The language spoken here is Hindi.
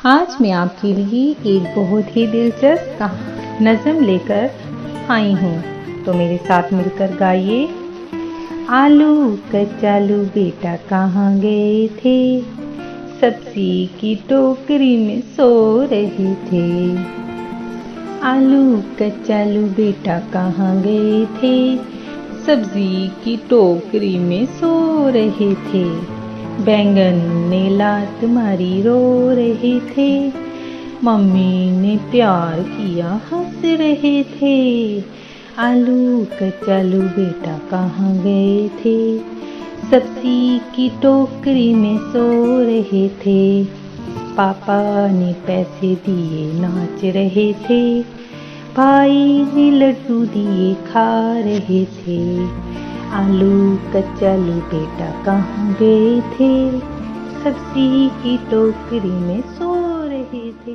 आज मैं आपके लिए एक बहुत ही दिलचस्प नज़म लेकर आई हूँ, तो मेरे साथ मिलकर गाइए। आलू कचालू बेटा कहाँ गए थे, सब्जी की टोकरी में सो रहे थे। आलू कचालू बेटा कहाँ गए थे, सब्जी की टोकरी में सो रहे थे। बैंगन ने लात मारी रो रहे थे, मम्मी ने प्यार किया हंस रहे थे। आलू कचालू बेटा कहाँ गए थे, सब्जी की टोकरी में सो रहे थे। पापा ने पैसे दिए नाच रहे थे, भाई ने लड्डू दिए खा रहे थे। आलू कचालू बेटा कहाँ गए थे, सब्जी की टोकरी में सो रहे थे।